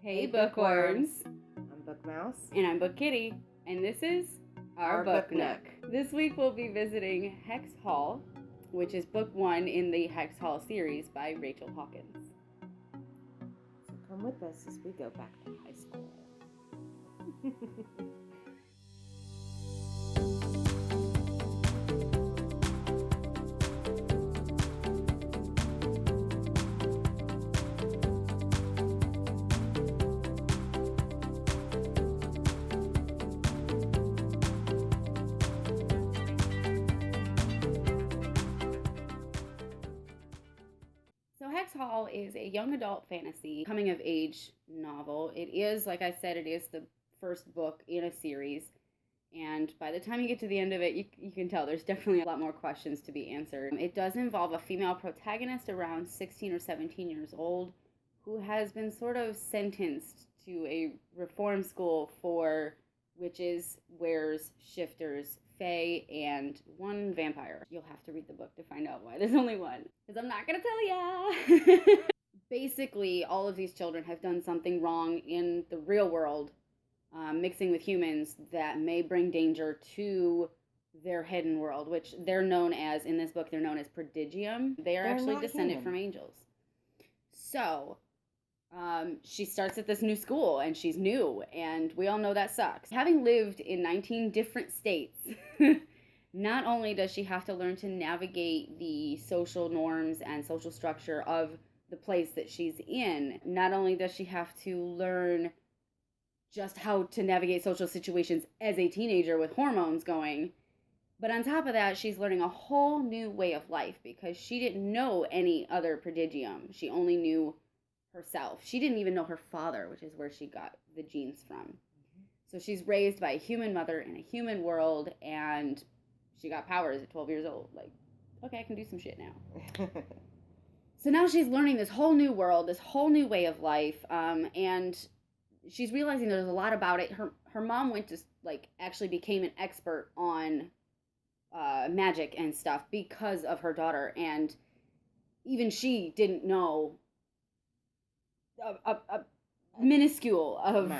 Hey bookworms! I'm Book Mouse. And I'm Book Kitty, and this is our BookNook. This week we'll be visiting Hex Hall, which is book 1 in the Hex Hall series by Rachel Hawkins. So come with us as we go back to high school. So Hex Hall is a young adult fantasy coming of age novel. It is, like I said, it is the first book in a series. And by the time you get to the end of it, you can tell there's definitely a lot more questions to be answered. It does involve a female protagonist around 16 or 17 years old who has been sort of sentenced to a reform school for witches, wares, shifters, fae, and one vampire. You'll have to read the book to find out why there's only one, because I'm not going to tell ya. Basically, all of these children have done something wrong in the real world, mixing with humans that may bring danger to their hidden world, which they're known as, in this book, they're known as Prodigium. They're actually descended from angels. So, she starts at this new school, and she's new, and we all know that sucks. Having lived in 19 different states, not only does she have to learn to navigate the social norms and social structure of the place that she's in, not only does she have to learn just how to navigate social situations as a teenager with hormones going, but on top of that, she's learning a whole new way of life because she didn't know any other Prodigium. She only knew herself. She didn't even know her father, which is where she got the genes from. Mm-hmm. So she's raised by a human mother in a human world, and she got powers at 12 years old. Like, okay, I can do some shit now. So now she's learning this whole new world, this whole new way of life, and she's realizing there's a lot about it. Her mom went to, actually became an expert on magic and stuff because of her daughter, and even she didn't know a minuscule of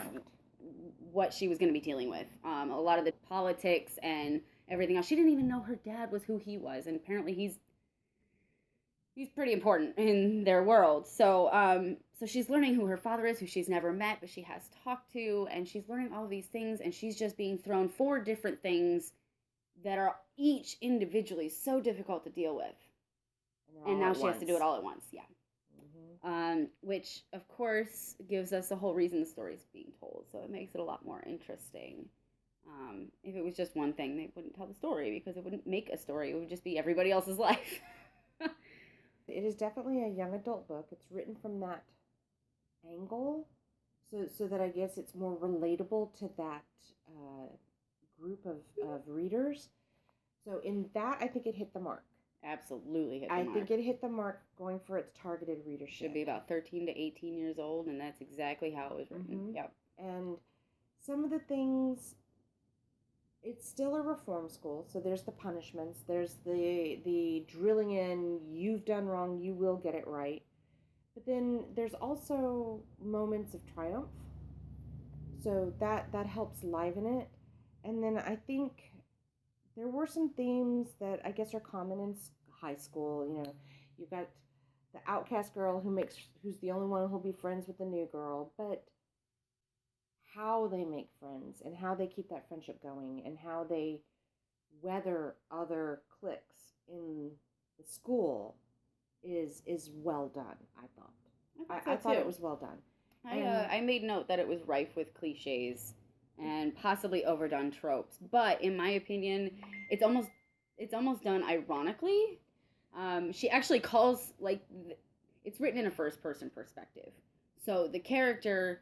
what she was going to be dealing with. A lot of the politics and everything else. She didn't even know her dad was who he was, and apparently he's pretty important in their world. So she's learning who her father is, who she's never met, but she has talked to, and she's learning all of these things, and she's just being thrown 4 different things that are each individually so difficult to deal with. And now she has to do it all at once, yeah. Mm-hmm. Which, of course, gives us the whole reason the story's being told, so it makes it a lot more interesting. If it was just one thing, they wouldn't tell the story, because it wouldn't make a story. It would just be everybody else's life. It is definitely a young adult book. It's written from that angle, so that I guess it's more relatable to that group of readers. So in that, I think it hit the mark. Absolutely hit the mark. I think it hit the mark going for its targeted readership. Should be about 13 to 18 years old, and that's exactly how it was written. Mm-hmm. Yep. And some of the things, it's still a reform school, so there's the punishments, there's the drilling in, you've done wrong, you will get it right. But then there's also moments of triumph, so that helps liven it. And then I think there were some themes that I guess are common in high school. You know, you've got the outcast girl who's the only one who'll be friends with the new girl, but how they make friends and how they keep that friendship going and how they weather other cliques in the school is well done, I thought. I thought it was well done. I made note that it was rife with cliches and possibly overdone tropes, but in my opinion, it's almost done ironically. She actually calls, it's written in a first-person perspective. So the character,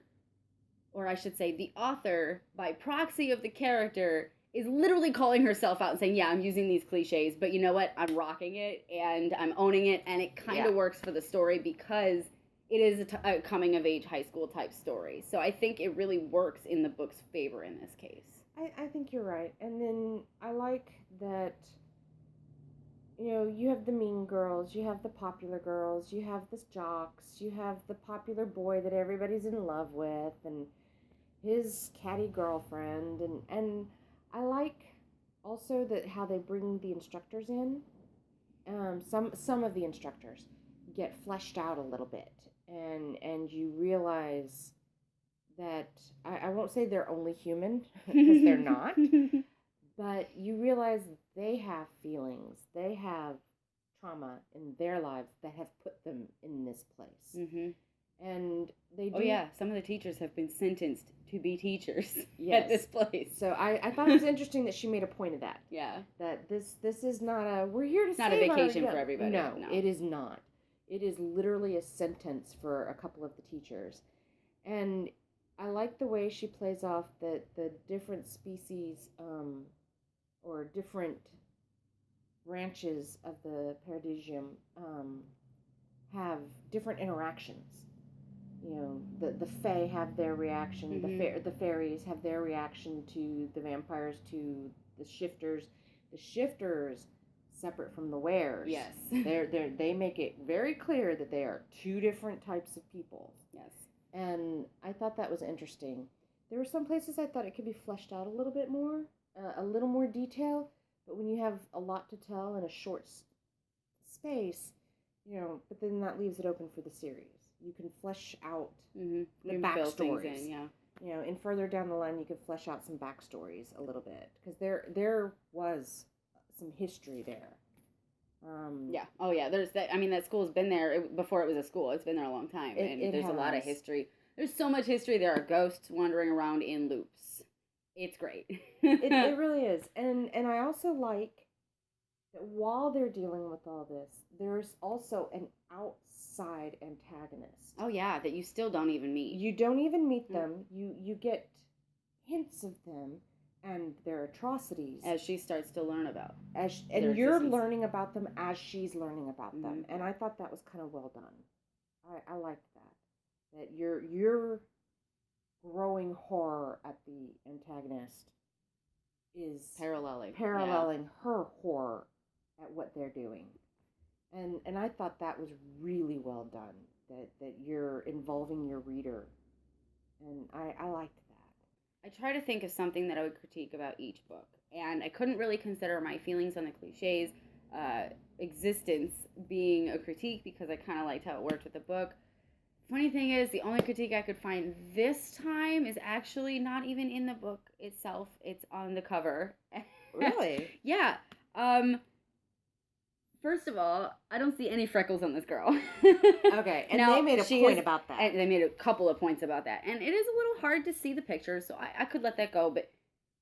or I should say the author, by proxy of the character, is literally calling herself out and saying, yeah, I'm using these cliches, but you know what? I'm rocking it, and I'm owning it, and it kind of works for the story because it is a coming-of-age high school type story. So I think it really works in the book's favor in this case. I think you're right. And then I like that you know, you have the mean girls, you have the popular girls, you have the jocks, you have the popular boy that everybody's in love with, and his catty girlfriend, and I like also that how they bring the instructors in. Some of the instructors get fleshed out a little bit, and you realize that I won't say they're only human because they're not, but you realize they have feelings, they have trauma in their lives that have put them in this place. Mm-hmm. And they do. Oh yeah, some of the teachers have been sentenced to be teachers Yes. at this place. So I thought it was interesting that she made a point of that. Yeah. That this is not a we're here to It's not a save our vacation young-" for everybody. No, No, it is not. It is literally a sentence for a couple of the teachers. And I like the way she plays off the different species or different branches of the Prodigium have different interactions. You know, the fae have their reaction, Mm-hmm. the fairies have their reaction to the vampires, to the shifters. The shifters, separate from the wares. Yes. They make it very clear that they are two different types of people. Yes. And I thought that was interesting. There were some places I thought it could be fleshed out a little bit more, a little more detail, but when you have a lot to tell in a short space, you know, but then that leaves it open for the series. You can flesh out the backstories. Yeah. You know, and further down the line, you can flesh out some backstories a little bit because there was some history there. Yeah. Oh yeah. There's that. I mean, that school's been there before it was a school. It's been there a long time, and there's a lot of history. There's so much history. There are ghosts wandering around in loops. It's great. It really is, and I also like that while they're dealing with all this, there's also an outside antagonist. Oh yeah, that you still don't even meet. You don't even meet them. You get hints of them and their atrocities as she starts to learn about. And you're learning about them as she's learning about them. And I thought that was kind of well done. I liked that. That you're growing horror at the antagonist is paralleling her horror at what they're doing. And I thought that was really well done. That you're involving your reader. And I liked that. I try to think of something that I would critique about each book. And I couldn't really consider my feelings on the cliches existence being a critique because I kind of liked how it worked with the book. Funny thing is, the only critique I could find this time is actually not even in the book itself. It's on the cover. Really? Yeah. First of all, I don't see any freckles on this girl. Okay, and now, they made a point about that. They made a couple of points about that. And it is a little hard to see the picture, so I could let that go. But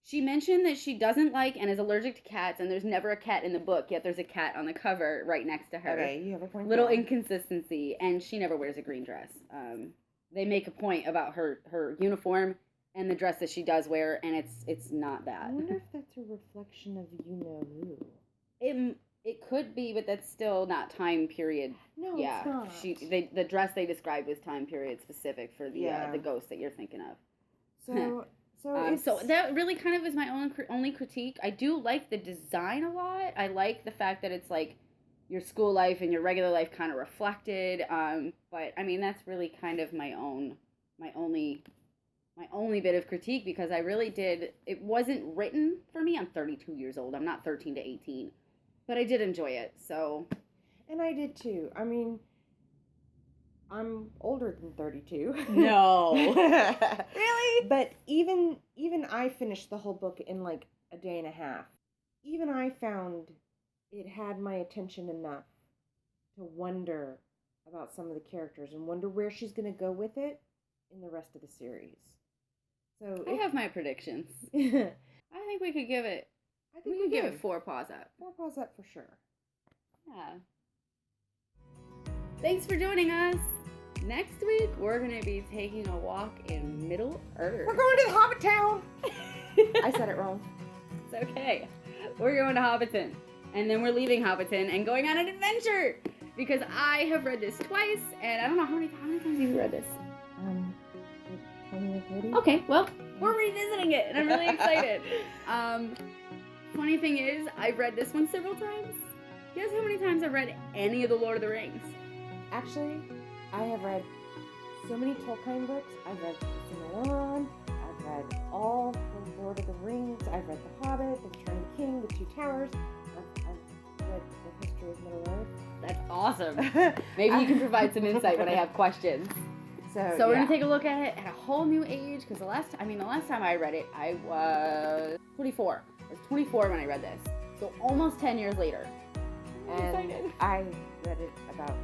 she mentioned that she doesn't like and is allergic to cats, and there's never a cat in the book, yet there's a cat on the cover right next to her. Okay, you have a point. Little inconsistency, and she never wears a green dress. They make a point about her uniform and the dress that she does wear, and it's not that. I wonder if that's a reflection of you-know-who. It could be, but that's still not time period. No, it's not. The dress they described was time period specific for the ghost that you're thinking of. So that really kind of is my only critique. I do like the design a lot. I like the fact that it's like your school life and your regular life kind of reflected. But I mean that's really kind of my only bit of critique because I really did. It wasn't written for me. I'm 32 years old. I'm not 13 to 18. But I did enjoy it, so. And I did too. I mean, I'm older than 32. No. Really? But even I finished the whole book in like a day and a half. Even I found it had my attention enough to wonder about some of the characters and wonder where she's going to go with it in the rest of the series. So I have my predictions. I think we could give it. We could give it 4 paws up. 4 paws up for sure. Yeah. Thanks for joining us. Next week, we're going to be taking a walk in Middle Earth. We're going to the Hobbit Town. I said it wrong. It's okay. We're going to Hobbiton. And then we're leaving Hobbiton and going on an adventure. Because I have read this twice, and I don't know how many times have you read this? 20 or 30. Okay, well, we're revisiting it, and I'm really excited. Funny thing is, I've read this one several times, Guess how many times I've read any of the Lord of the Rings? Actually, I have read so many Tolkien books. I've read Silmarillion. I've read all the Lord of the Rings. I've read The Hobbit, The Return of the King, The Two Towers. I've read The History of Middle-earth. That's awesome. Maybe you can provide some insight when I have questions. So we're yeah. gonna take a look at it at a whole new age, because the last time I read it, I was 24. I was 24 when I read this. So almost 10 years later. And I read it about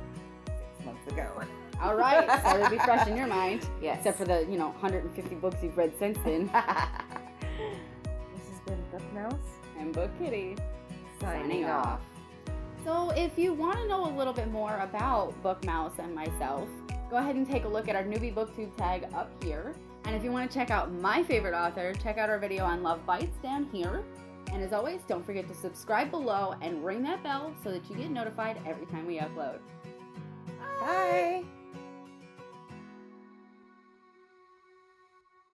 6 months ago. All right, so it'll be fresh in your mind. Yes. Except for the 150 books you've read since then. This has been Book Mouse And Book Kitty. signing off. So if you want to know a little bit more about Book Mouse and myself, go ahead and take a look at our newbie booktube tag up here. And if you want to check out my favorite author, check out our video on Love Bites down here. And as always, don't forget to subscribe below and ring that bell so that you get notified every time we upload. Bye.